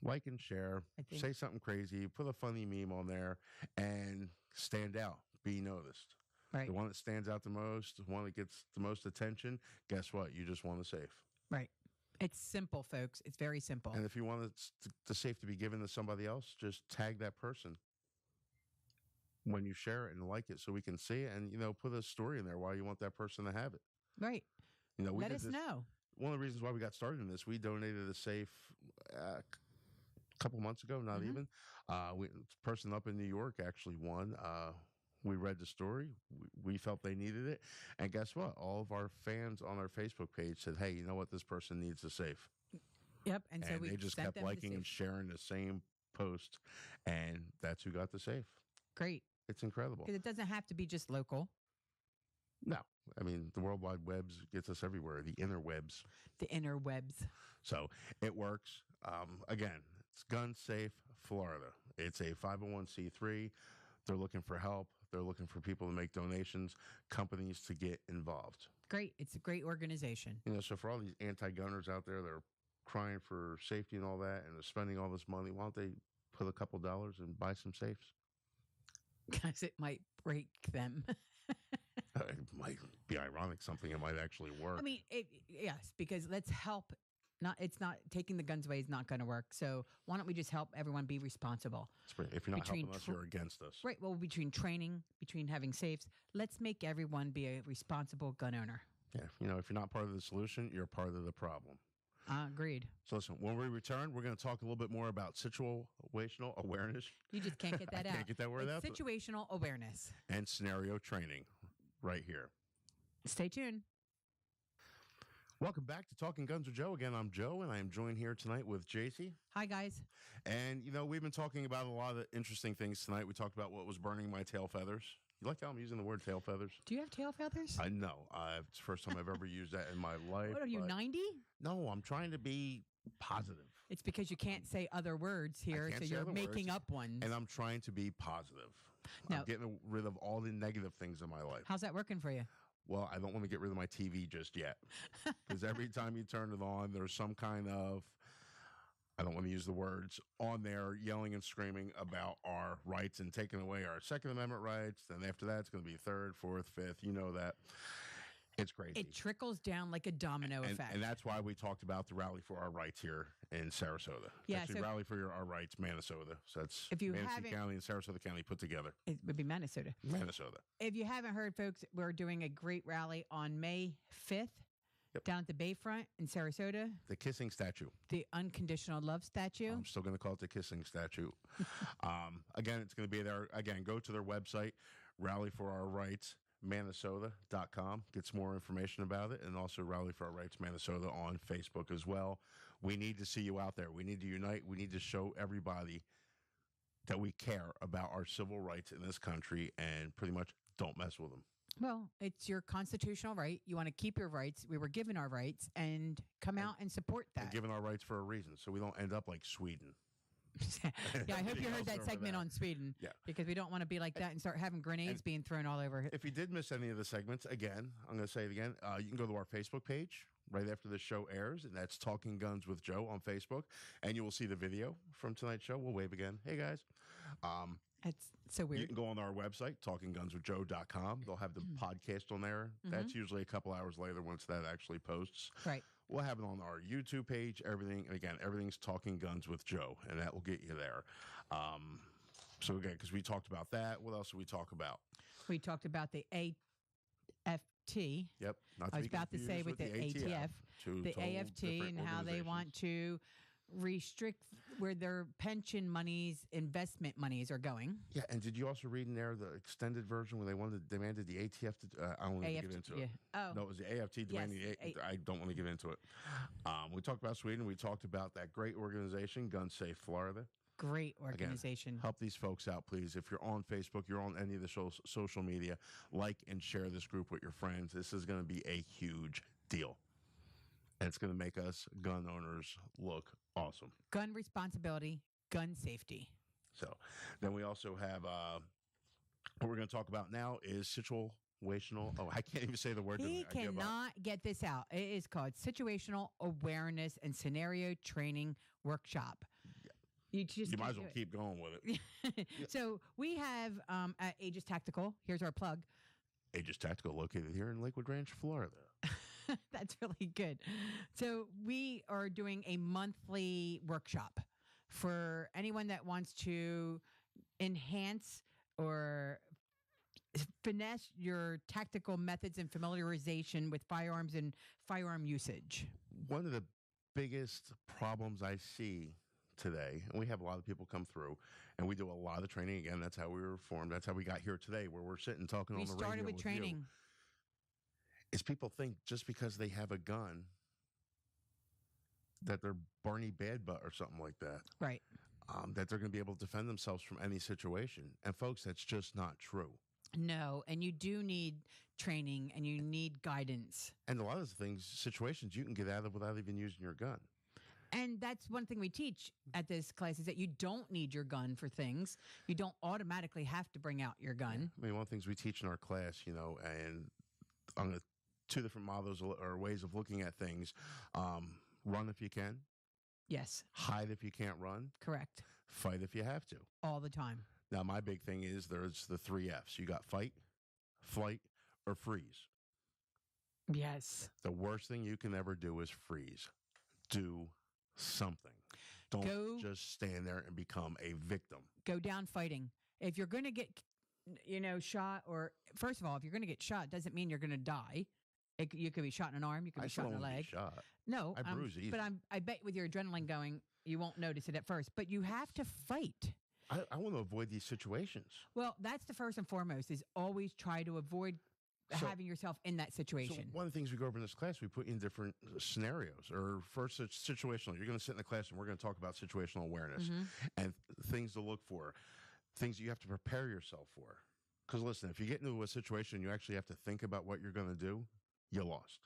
Like and share. I think. Say something crazy. Put a funny meme on there and stand out. Be noticed. Right. The one that stands out the most, the one that gets the most attention, guess what? You just won the safe. Right. It's simple, folks. It's very simple. And if you want the safe to be given to somebody else, just tag that person when you share it and like it so we can see it and, put a story in there why you want that person to have it. Right. We Let did us this- know. One of the reasons why we got started in this, we donated a safe a couple months ago, not even. Person up in New York actually won. We read the story. We felt they needed it. And guess what? All of our fans on our Facebook page said, hey, you know what? This person needs a safe. Yep. And so we they just sent kept them the liking and safe. sharing the same post. And that's who got the safe. Great. It's incredible. Because it doesn't have to be just local. No. I mean, the World Wide Webs gets us everywhere, the interwebs. The interwebs. So it works. Again, it's Gun Safe Florida. It's a 501c3. They're looking for help. They're looking for people to make donations, companies to get involved. Great. It's a great organization. So for all these anti-gunners out there, they're crying for safety and all that, and they're spending all this money. Why don't they put a couple dollars and buy some safes? Because it might break them. It might be ironic. Something that might actually work. I mean, yes, because let's help. It's not taking the guns away is not going to work. So why don't we just help everyone be responsible? If you're not between helping us, you're against us. Right. Well, between training, between having safes, let's make everyone be a responsible gun owner. Yeah. If you're not part of the solution, you're part of the problem. Agreed. So listen, when we return, we're going to talk a little bit more about situational awareness. You just can't get that out. Can't get that word out. It's situational awareness. And scenario training right here. Stay tuned. Welcome back to Talking Guns with Joe. Again, I'm Joe, and I am joined here tonight with JC. Hi, guys. And, we've been talking about a lot of interesting things tonight. We talked about what was burning my tail feathers. You like how I'm using the word tail feathers? Do you have tail feathers? I know. It's the first time I've ever used that in my life. What are you, 90? No, I'm trying to be positive. It's because you can't say other words here, so you're making up ones. And I'm trying to be positive. I'm getting rid of all the negative things in my life. How's that working for you? Well, I don't want to get rid of my TV just yet. Because every time you turn it on, there's some kind of, I don't want to use the words, on there yelling and screaming about our rights and taking away our Second Amendment rights. Then after that, it's going to be third, fourth, fifth. You know that. It's crazy. It trickles down like a domino effect. And that's why we talked about the Rally for Our Rights here in Sarasota. Yeah, actually, Rally for Our Rights, Manasota. So that's Manatee County and Sarasota County put together. It would be Manasota. Manasota. If you haven't heard, folks, we're doing a great rally on May 5th down at the Bayfront in Sarasota. The kissing statue. The unconditional love statue. I'm still going to call it the kissing statue. Again, it's going to be there. Again, go to their website, Rally for Our Rights. Manasota.com gets more information about it, and also Rally for Our Rights Manasota on Facebook as well. We need to see you out there. We need to unite. We need to show everybody that we care about our civil rights in this country and pretty much don't mess with them. Well, it's your constitutional right. You want to keep your rights. We were given our rights, and come out and support that. And given our rights for a reason, so we don't end up like Sweden. Yeah, I hope you heard that segment on Sweden. Yeah. Because we don't want to be like that and start having grenades being thrown all over. If you did miss any of the segments, again, I'm going to say it again. You can go to our Facebook page right after the show airs, and that's Talking Guns with Joe on Facebook, and you will see the video from tonight's show. We'll wave again. Hey, guys. It's so weird. You can go on our website, talkinggunswithjoe.com. They'll have the podcast on there. That's usually a couple hours later once that actually posts. Right. We'll have it on our YouTube page, everything. And again, everything's Talking Guns with Joe, and that will get you there. So again, because we talked about that. What else did we talk about? We talked about the AFT. Yep. I was about to say with the ATF. The AFT and how they want to restrict where their pension monies, investment monies are going. Yeah, and did you also read in there the extended version where they demanded the ATF to, I don't want to get into it. Oh. No, it was the AFT demanding I don't want to get into it. We talked about Sweden. We talked about that great organization, Gun Safe Florida. Great organization. Again, help these folks out, please. If you're on Facebook, you're on any of the social media, like and share this group with your friends. This is going to be a huge deal. And it's going to make us gun owners look awesome. Gun responsibility, gun safety. So then we also have what we're going to talk about now is situational. Oh, I can't even say the word. He cannot get this out. It is called Situational Awareness and Scenario Training Workshop. You might as well keep going with it. So we have at Aegis Tactical. Here's our plug. Aegis Tactical, located here in Lakewood Ranch, Florida. That's really good. So we are doing a monthly workshop for anyone that wants to enhance or finesse your tactical methods and familiarization with firearms and firearm usage. One of the biggest problems I see today, and we have a lot of people come through, and we do a lot of training. Again, that's how we were formed. That's how we got here today, where we're sitting talking on the radio. We started with training. Is people think just because they have a gun that they're Barney Bad Butt or something like that. Right. That they're going to be able to defend themselves from any situation. And folks, that's just not true. No, and you do need training and you need guidance. And a lot of situations you can get out of without even using your gun. And that's one thing we teach at this class is that you don't need your gun for things. You don't automatically have to bring out your gun. I mean, one of the things we teach in our class, and on the two different models or ways of looking at things, run if you can. Yes. Hide if you can't run. Correct. Fight if you have to. All the time. Now, my big thing is there's the 3 Fs. You got fight, flight, or freeze. Yes. The worst thing you can ever do is freeze. Do something. Don't just stand there and become a victim. Go down fighting. If you're going to get, shot, or first of all, if you're going to get shot, doesn't mean you're going to die. You could be shot in an arm. You could I be still shot in don't a wanna be leg. shot. No, I bruise easy. but I bet with your adrenaline going, you won't notice it at first. But you have to fight. I want to avoid these situations. Well, that's the first and foremost is always try to avoid So- having yourself in that So situation. one of the things we go over in this class, we put in different scenarios. Or first, it's situational. You're going to sit in the class, and we're going to talk about situational awareness and things to look for, things you have to prepare yourself for. Because listen, if you get into a situation, you actually have to think about what you're going to do. You lost.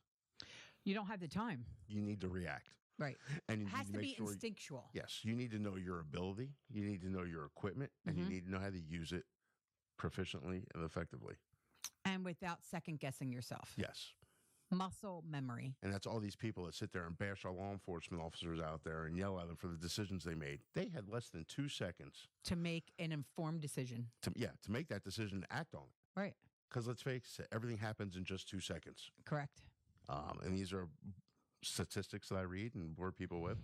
You don't have the time. You need to react, Right. and you It has need to make be sure. instinctual. Yes, you need to know your ability. You need to know your equipment, and you need to know how to use it proficiently and effectively. And without second guessing yourself. Yes. Muscle memory. And that's all these people that sit there and bash our law enforcement officers out there and yell at them for the decisions they made. They had less than 2 seconds To make an informed decision. to make that decision and act on it. Right. Because let's face it, everything happens in just 2 seconds. Correct. And these are statistics that I read and bore people with.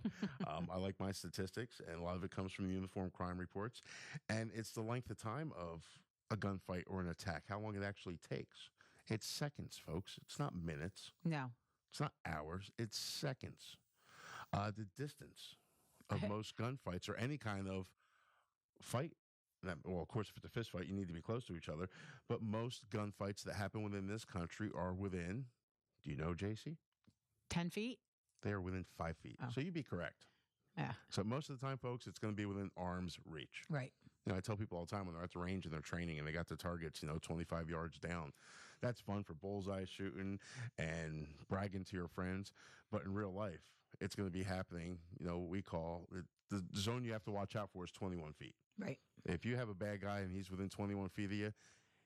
I like my statistics, and a lot of it comes from the uniform crime reports. And it's the length of time of a gunfight or an attack, how long it actually takes. It's seconds, folks. It's not minutes. No. It's not hours. It's seconds. The distance of most gunfights or any kind of fight. Well, of course, if it's a fist fight, you need to be close to each other. But most gunfights that happen within this country are within, do you know, JC? 10 feet? They are within 5 feet. Oh. So you'd be correct. Yeah. So most of the time, folks, it's going to be within arm's reach. Right. I tell people all the time when they're at the range and they're training and they got the targets, 25 yards down. That's fun for bullseye shooting and bragging to your friends. But in real life, it's going to be happening, what we call the zone you have to watch out for is 21 feet. Right. If you have a bad guy and he's within 21 feet of you,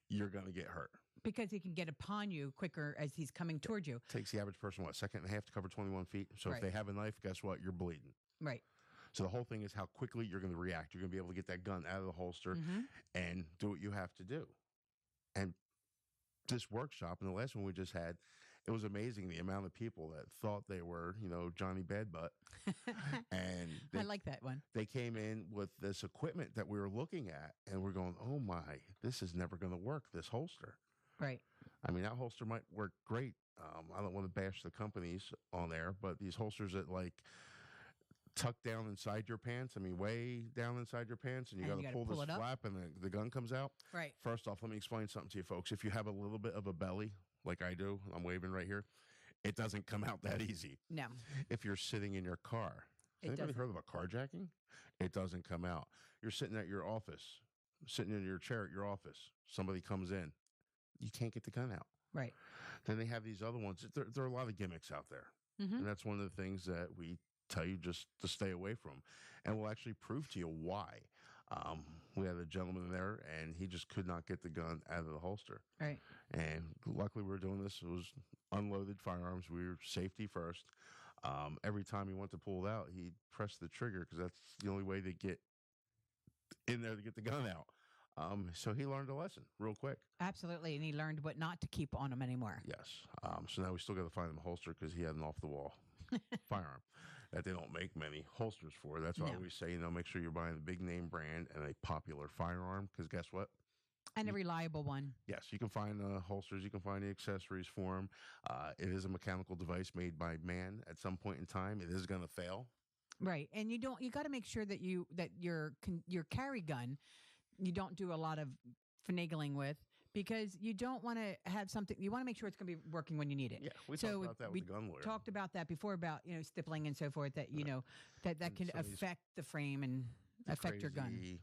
you're going to get hurt. Because he can get upon you quicker as he's coming towards you. Takes the average person, a second and a half to cover 21 feet. So Right. if they have a knife, guess what? You're bleeding. Right. So the whole thing is how quickly you're going to react. You're going to be able to get that gun out of the holster and do what you have to do. And this workshop and the last one we just had, it was amazing the amount of people that thought they were, Johnny Badbutt. And I like that one. they came in with this equipment that we were looking at, and we're going, oh my, this is never going to work, this holster. Right. I mean, that holster might work great. I don't want to bash the companies on there, but these holsters that tuck down inside your pants, way down inside your pants, and you got to pull this it up. flap and the gun comes out. Right. First off, let me explain something to you folks. If you have a little bit of a belly, like I do, I'm waving right here, it doesn't come out that easy. No. If you're sitting in your car, has anybody heard of a carjacking? It doesn't come out. You're sitting at your office, sitting in your chair at your office. Somebody comes in. You can't get the gun out. Right. Then they have these other ones. There are a lot of gimmicks out there. And that's one of the things that we tell you just to stay away from. And we'll actually prove to you why. We had a gentleman there, and he just could not get the gun out of the holster. Right. And luckily, we were doing this. It was unloaded firearms. We were safety first. Every time he went to pull it out, he'd press the trigger because that's the only way to get in there to get the gun out. So he learned a lesson real quick. Absolutely. And he learned what not to keep on him anymore. Yes. So now we still got to find him a holster because he had an off-the-wall firearm that they don't make many holsters for. That's why I always say, make sure you're buying a big name brand and a popular firearm because guess what? And a reliable one. Yes, you can find holsters. You can find the accessories for them. It is a mechanical device made by man. At some point in time, it is going to fail. Right. And you got to make sure that your carry gun, you don't do a lot of finagling with because you don't want to have something, you want to make sure it's going to be working when you need it. Yeah, we talked about that with the gun lawyer. Talked about that before about, stippling and so forth that, that can affect the frame and affect your gun.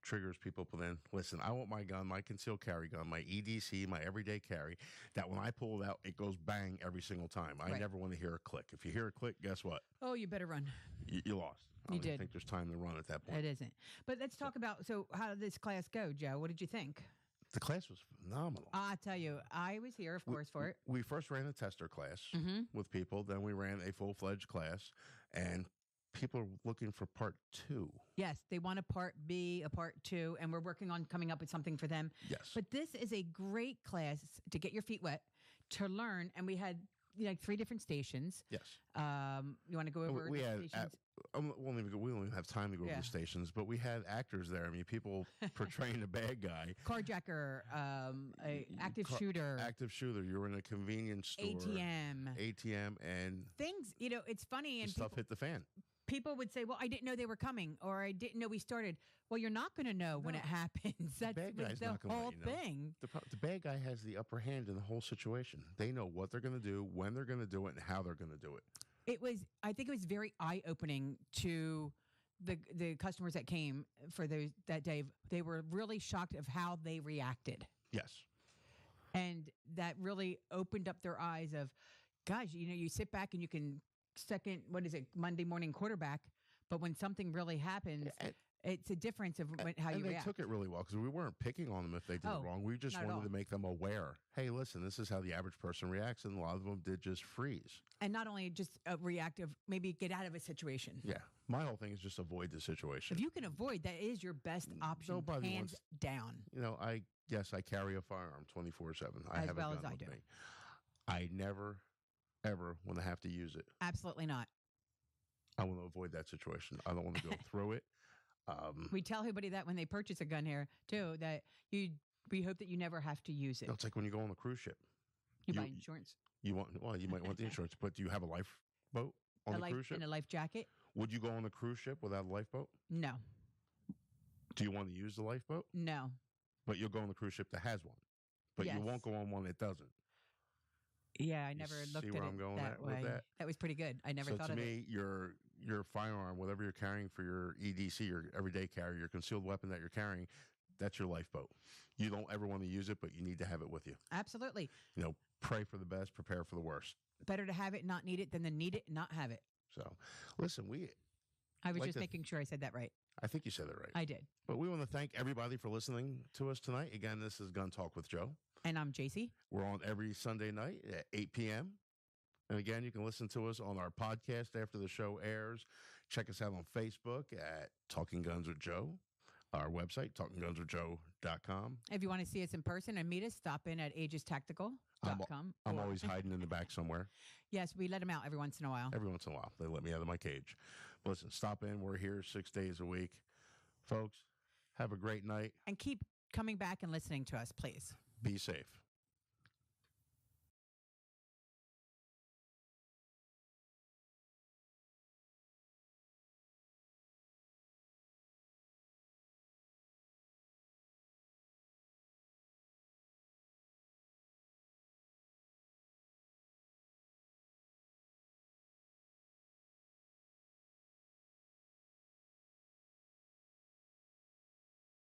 Triggers people put in. Listen, I want my gun, my concealed carry gun, my EDC, my everyday carry, that when I pull it out, it goes bang every single time. I never want to hear a click. If you hear a click, guess what? Oh, you better run. You lost. I don't think there's time to run at that point. It isn't. But let's talk about, how did this class go, Joe? What did you think? The class was phenomenal. I tell you, I was here, of course, for it. We first ran a tester class with people. Then we ran a full-fledged class, and people are looking for part 2. Yes, they want a part B, a part 2, and we're working on coming up with something for them. Yes. But this is a great class to get your feet wet, to learn, and we had like 3 different stations. Yes. You want to go over We the had stations? we don't even have time to go over Yeah. the stations, but we had actors there. I mean, people portraying a bad guy, Carjacker, a active car- shooter, active shooter. You're in a convenience store, ATM, and things. It's funny, the and stuff hit the fan. people would say, "Well, I didn't know they were coming," or "I didn't know we started." Well, you're not going to know when No. it happens. That's bad guy's the not gonna let whole you know. thing. The bad guy has the upper hand in the whole situation. They know what they're going to do, when they're going to do it, and how they're going to do it. I think it was very eye opening to the customers that came for that day. They were really shocked of how they reacted, Yes. and that really opened up their eyes. Of, gosh, you sit back and you can Monday morning quarterback, but when something really happens, And, it's a difference of how you they react. took it really well because we weren't picking on them if they did Oh, it wrong. We just not at all. wanted to make them aware. Hey, listen, this is how the average person reacts, and a lot of them did just freeze. And not only just reactive, maybe get out of a situation. Yeah, my whole thing is just avoid the situation. If you can avoid, that is your best option, Nobody hands wants- down. I carry a firearm 24/7. I As have well a as gun I with do. me. I never, ever want to have to use it. Absolutely not. I want to avoid that situation. I don't want to go through it. We tell everybody that when they purchase a gun here too, that we hope that you never have to use it. It's like when you go on a cruise ship. You you- buy insurance, You might want the insurance, but do you have a lifeboat on the cruise ship? and a life jacket. Would you go on a cruise ship without a lifeboat? No, Do you want to use the lifeboat? no. But you'll go on the cruise ship that has one. But you Yes. won't go on one that doesn't. Yeah, I You never see looked at where it I'm going that with way. that? That was pretty good. I never So thought to of it. me, your firearm, whatever you're carrying for your EDC, your everyday carry, your concealed weapon that you're carrying, that's your lifeboat. You don't ever want to use it, but you need to have it with you. Absolutely. Pray for the best, prepare for the worst. Better to have it, not need it, than to need it and not have it. So, listen, I was Like just to- making sure I said that right. I think you said it right. I did. But we want to thank everybody for listening to us tonight. Again, this is Gun Talk with Joe. And I'm JC. We're on every Sunday night at 8 p.m. And again, you can listen to us on our podcast after the show airs. Check us out on Facebook at Talking Guns with Joe. Our website, talkinggunswithjoe.com. If you want to see us in person and meet us, stop in at agestactical.com. I'm always hiding in the back somewhere. Yes, we let them out every once in a while. Every once in a while, they let me out of my cage. But listen, stop in. We're here 6 days a week. Folks, have a great night. And keep coming back and listening to us, please. Be safe.